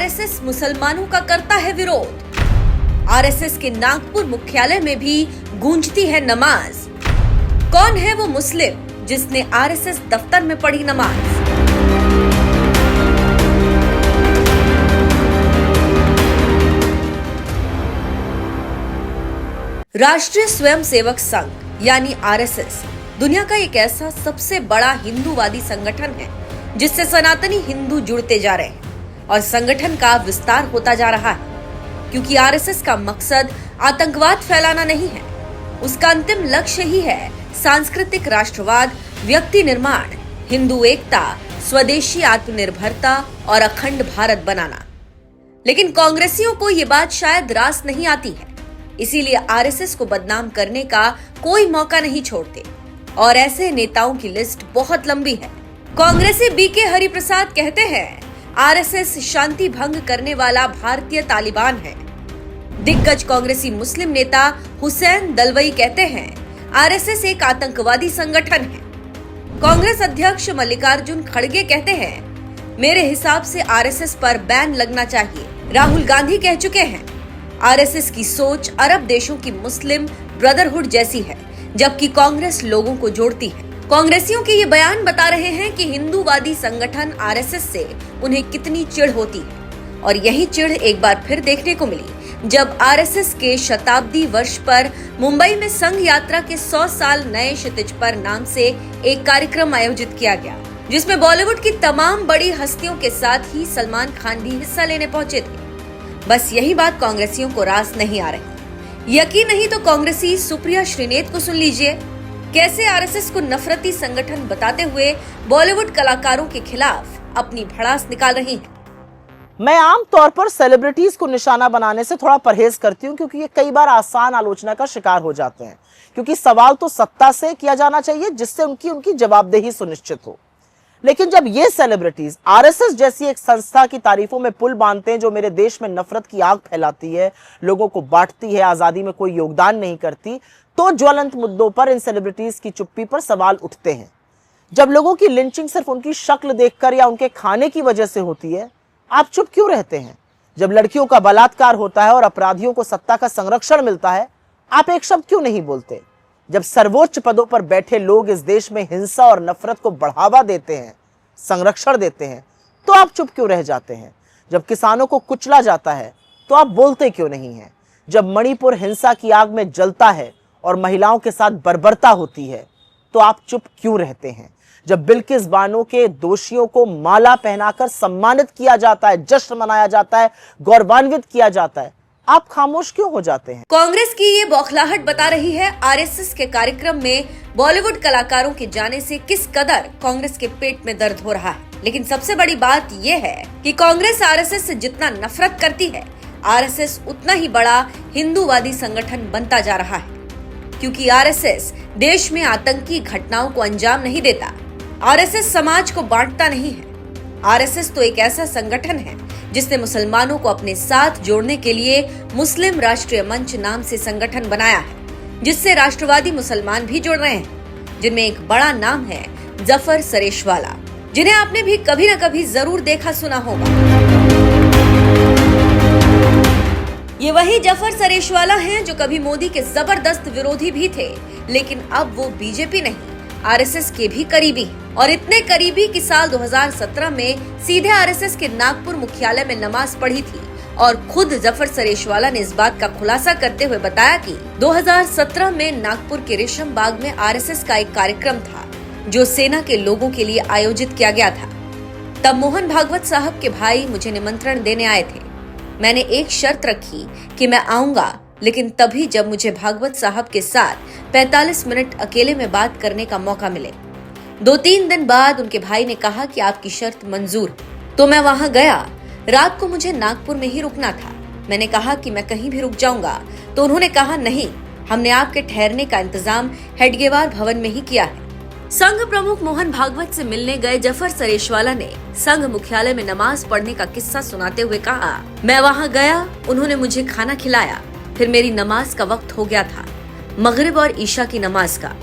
RSS मुसलमानों का करता है विरोध। आरएसएस के नागपुर मुख्यालय में भी गूंजती है नमाज। कौन है वो मुस्लिम जिसने आरएसएस दफ्तर में पढ़ी नमाज? राष्ट्रीय स्वयंसेवक संघ यानी आरएसएस दुनिया का एक ऐसा सबसे बड़ा हिंदूवादी संगठन है जिससे सनातनी हिंदू जुड़ते जा रहे हैं और संगठन का विस्तार होता जा रहा है, क्योंकि आरएसएस का मकसद आतंकवाद फैलाना नहीं है। उसका अंतिम लक्ष्य ही है सांस्कृतिक राष्ट्रवाद, व्यक्ति निर्माण, हिंदू एकता, स्वदेशी आत्मनिर्भरता और अखंड भारत बनाना। लेकिन कांग्रेसियों को ये बात शायद रास नहीं आती है, इसीलिए आरएसएस को बदनाम करने का कोई मौका नहीं छोड़ते और ऐसे नेताओं की लिस्ट बहुत लंबी है। कांग्रेसी बीके हरिप्रसाद कहते हैं आरएसएस शांति भंग करने वाला भारतीय तालिबान है। दिग्गज कांग्रेसी मुस्लिम नेता हुसैन दलवई कहते हैं आरएसएस एक आतंकवादी संगठन है। कांग्रेस अध्यक्ष मल्लिकार्जुन खड़गे कहते हैं मेरे हिसाब से आरएसएस पर बैन लगना चाहिए। राहुल गांधी कह चुके हैं आरएसएस की सोच अरब देशों की मुस्लिम ब्रदरहुड जैसी है, जबकि कांग्रेस लोगों को जोड़ती है। कांग्रेसियों के ये बयान बता रहे हैं कि हिंदूवादी संगठन आरएसएस से उन्हें कितनी चिढ़ होती है और यही चिढ़ एक बार फिर देखने को मिली जब आरएसएस के शताब्दी वर्ष पर मुंबई में संघ यात्रा के 100 साल नए क्षितिज पर नाम से एक कार्यक्रम आयोजित किया गया, जिसमें बॉलीवुड की तमाम बड़ी हस्तियों के साथ ही सलमान खान भी हिस्सा लेने पहुंचे थे। बस यही बात कांग्रेसियों को रास नहीं आ रही। यकीन नहीं तो कांग्रेसी सुप्रिया श्रीनेत को सुन लीजिए, कैसे आरएसएस को नफरती संगठन बताते हुए बॉलीवुड कलाकारों के खिलाफ अपनी भड़ास निकाल रही हैं। मैं आम तौर पर सेलिब्रिटीज को निशाना बनाने से थोड़ा परहेज करती हूं, क्योंकि ये कई बार आसान आलोचना का शिकार हो जाते हैं। क्योंकि सवाल तो सत्ता से किया जाना चाहिए जिससे उनकी जवाबदेही सुनिश्चित हो। लेकिन जब ये सेलिब्रिटीज आरएसएस जैसी एक संस्था की तारीफों में पुल बांधते हैं जो मेरे देश में नफरत की आग फैलाती है, लोगों को बांटती है, आजादी में कोई योगदान नहीं करती, तो ज्वलंत मुद्दों पर इन सेलिब्रिटीज की चुप्पी पर सवाल उठते हैं। जब लोगों की लिंचिंग सिर्फ उनकी शक्ल देखकर या उनके खाने की वजह से होती है, आप चुप क्यों रहते हैं? जब लड़कियों का बलात्कार होता है और अपराधियों को सत्ता का संरक्षण मिलता है, आप एक शब्द क्यों नहीं बोलते? जब सर्वोच्च पदों पर बैठे लोग इस देश में हिंसा और नफरत को बढ़ावा देते हैं, संरक्षण देते हैं, तो आप चुप क्यों रह जाते हैं? जब किसानों को कुचला जाता है तो आप बोलते क्यों नहीं हैं? जब मणिपुर हिंसा की आग में जलता है और महिलाओं के साथ बर्बरता होती है तो आप चुप क्यों रहते हैं? जब बिल्किस बानो के दोषियों को माला पहनाकर सम्मानित किया जाता है, जश्न मनाया जाता है, गौरवान्वित किया जाता है, आप खामोश क्यों हो जाते हैं? कांग्रेस की ये बौखलाहट बता रही है आरएसएस के कार्यक्रम में बॉलीवुड कलाकारों के जाने से किस कदर कांग्रेस के पेट में दर्द हो रहा है। लेकिन सबसे बड़ी बात ये है कि कांग्रेस आरएसएस से जितना नफरत करती है, आरएसएस उतना ही बड़ा हिंदूवादी संगठन बनता जा रहा है। क्योंकि आरएसएस देश में आतंकी घटनाओं को अंजाम नहीं देता, आरएसएस समाज को बांटता नहीं है। आरएसएस तो एक ऐसा संगठन है जिसने मुसलमानों को अपने साथ जोड़ने के लिए मुस्लिम राष्ट्रीय मंच नाम से संगठन बनाया है, जिससे राष्ट्रवादी मुसलमान भी जुड़ रहे हैं, जिनमें एक बड़ा नाम है जफर सरेशवाला, जिन्हें आपने भी कभी न कभी जरूर देखा सुना होगा। ये वही जफर सरेशवाला हैं जो कभी मोदी के जबरदस्त विरोधी भी थे, लेकिन अब वो बीजेपी नहीं आरएसएस के भी करीबी, और इतने करीबी कि साल 2017 में सीधे आरएसएस के नागपुर मुख्यालय में नमाज पढ़ी थी। और खुद जफर सरेशवाला ने इस बात का खुलासा करते हुए बताया कि 2017 में नागपुर के रेशम बाग में आरएसएस का एक कार्यक्रम था जो सेना के लोगों के लिए आयोजित किया गया था। तब मोहन भागवत साहब के भाई मुझे निमंत्रण देने आए थे। मैंने एक शर्त रखी कि मैं आऊंगा, लेकिन तभी जब मुझे भागवत साहब के साथ 45 मिनट अकेले में बात करने का मौका मिले। 2-3 दिन बाद उनके भाई ने कहा कि आपकी शर्त मंजूर, तो मैं वहां गया। रात को मुझे नागपुर में ही रुकना था। मैंने कहा कि मैं कहीं भी रुक जाऊंगा, तो उन्होंने कहा नहीं, हमने आपके ठहरने का इंतजाम हेडगेवार भवन में ही किया है। संघ प्रमुख मोहन भागवत से मिलने गए जफर सरेशवाला ने संघ मुख्यालय में नमाज पढ़ने का किस्सा सुनाते हुए कहा, मैं वहां गया, उन्होंने मुझे खाना खिलाया, फिर मेरी नमाज का वक्त हो गया था, मगरिब और ईशा की नमाज का।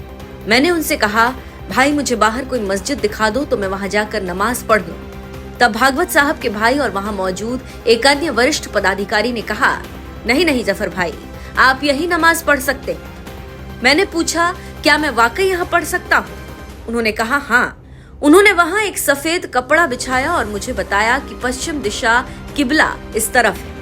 मैंने उनसे कहा, भाई मुझे बाहर कोई मस्जिद दिखा दो तो मैं वहां जाकर नमाज पढ़ लूं। तब भागवत साहब के भाई और वहां मौजूद एक अन्य वरिष्ठ पदाधिकारी ने कहा, नहीं जफर भाई, आप यही नमाज पढ़ सकते हैं। मैंने पूछा, क्या मैं वाकई यहाँ पढ़ सकता हूँ? उन्होंने कहा हाँ। उन्होंने वहां एक सफेद कपड़ा बिछाया और मुझे बताया कि पश्चिम दिशा किबला इस तरफ है,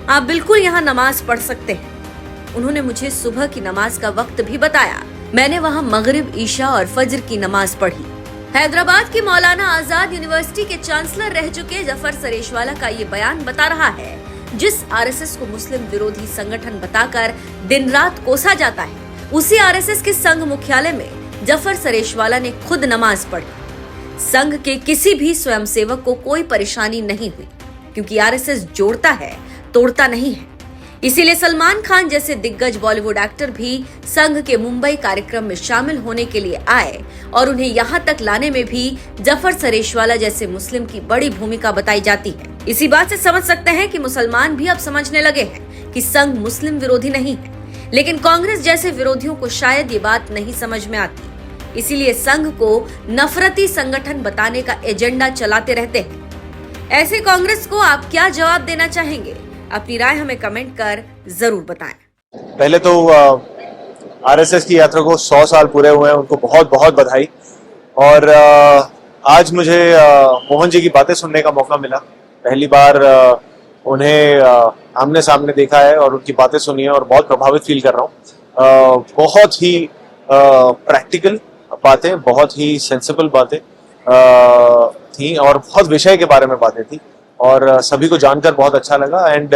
आप बिल्कुल यहाँ नमाज पढ़ सकते हैं। उन्होंने मुझे सुबह की नमाज का वक्त भी बताया। मैंने वहाँ मगरिब, ईशा और फज्र की नमाज पढ़ी। हैदराबाद की मौलाना आजाद यूनिवर्सिटी के चांसलर रह चुके जफर सरेशवाला का ये बयान बता रहा है, जिस आरएसएस को मुस्लिम विरोधी संगठन बताकर दिन रात कोसा जाता है, उसी आरएसएस के संघ मुख्यालय में जफर सरेशवाला ने खुद नमाज पढ़ी। संघ के किसी भी स्वयंसेवक को कोई परेशानी नहीं हुई, क्योंकि आरएसएस जोड़ता है, तोड़ता नहीं है। इसीलिए सलमान खान जैसे दिग्गज बॉलीवुड एक्टर भी संघ के मुंबई कार्यक्रम में शामिल होने के लिए आए और उन्हें यहाँ तक लाने में भी जफर सरेशवाला जैसे मुस्लिम की बड़ी भूमिका बताई जाती है। इसी बात से समझ सकते हैं कि मुसलमान भी अब समझने लगे हैं कि संघ मुस्लिम विरोधी नहीं है, लेकिन कांग्रेस जैसे विरोधियों को शायद ये बात नहीं समझ में आती। इसीलिए संघ को नफरती संगठन बताने का एजेंडा चलाते रहते हैं। ऐसे कांग्रेस को आप क्या जवाब देना चाहेंगे? अपनी राय हमें कमेंट कर जरूर बताएं। पहले तो आरएसएस की यात्रा को 100 साल पूरे हुए हैं, उनको बहुत बहुत बधाई। और आज मुझे मोहन जी की बातें सुनने का मौका मिला। पहली बार उन्हें आमने सामने देखा है और उनकी बातें सुनी है और बहुत प्रभावित फील कर रहा हूँ। बहुत ही प्रैक्टिकल बातें, बहुत ही सेंसिबल बातें थी और बहुत विषय के बारे में बातें थी और सभी को जानकर बहुत अच्छा लगा। एंड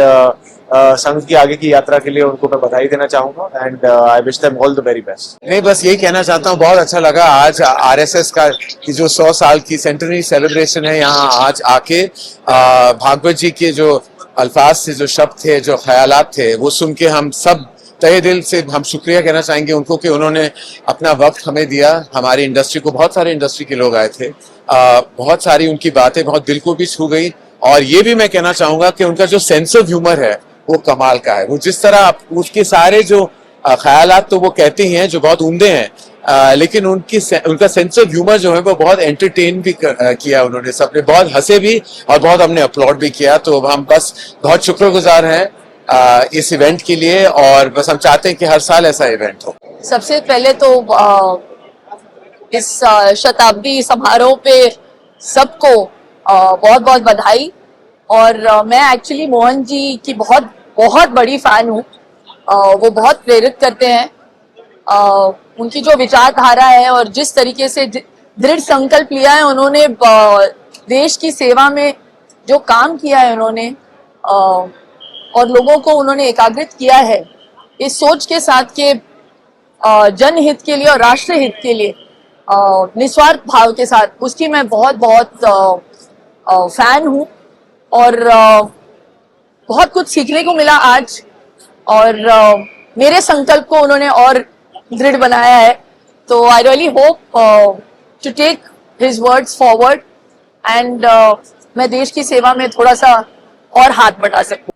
संघ की आगे की यात्रा के लिए उनको मैं बधाई देना चाहूंगा and I wish them all the very best. नहीं, बस यही कहना चाहता हूँ, बहुत अच्छा लगा आज आरएसएस का की जो 100 साल की सेंटनरी सेलिब्रेशन है, यहाँ आज आके भागवत जी के जो अल्फाज थे, जो शब्द थे, जो ख्यालात थे, वो सुन के हम सब तहे दिल से हम शुक्रिया कहना चाहेंगे उनको कि उन्होंने अपना वक्त हमें दिया। हमारी इंडस्ट्री को बहुत सारे इंडस्ट्री के लोग आए थे, बहुत सारी उनकी बातें बहुत दिल को भी छू गई। और ये भी मैं कहना चाहूंगा कि उनका जो सेंस ऑफ ह्यूमर है वो कमाल का है। वो जिस तरह उसके सारे जो ख्यालात तो वो कहते ही हैं जो बहुत उम्दे हैं, लेकिन उनका सेंस ऑफ ह्यूमर जो है वो बहुत एंटरटेन भी किया उन्होंने। सबने बहुत हंसे भी और बहुत हमने अपलॉड भी किया। तो हम बस बहुत शुक्रगुजार हैं इस इवेंट के लिए और बस हम चाहते हैं कि हर साल ऐसा इवेंट हो। सबसे पहले तो इस शताब्दी समारोह पे सबको बहुत बहुत बधाई। और मैं एक्चुअली मोहन जी की बहुत बहुत बड़ी फैन हूँ। वो बहुत प्रेरित करते हैं। उनकी जो विचारधारा है और जिस तरीके से दृढ़ संकल्प लिया है उन्होंने, देश की सेवा में जो काम किया है उन्होंने, और लोगों को उन्होंने एकाग्रित किया है इस सोच के साथ के जनहित के लिए और राष्ट्र हित के लिए निस्वार्थ भाव के साथ, उसकी मैं बहुत बहुत फैन हूँ। और बहुत कुछ सीखने को मिला आज और मेरे संकल्प को उन्होंने और दृढ़ बनाया है। तो I really hope to take his words forward and मैं देश की सेवा में थोड़ा सा और हाथ बढ़ा सकूं।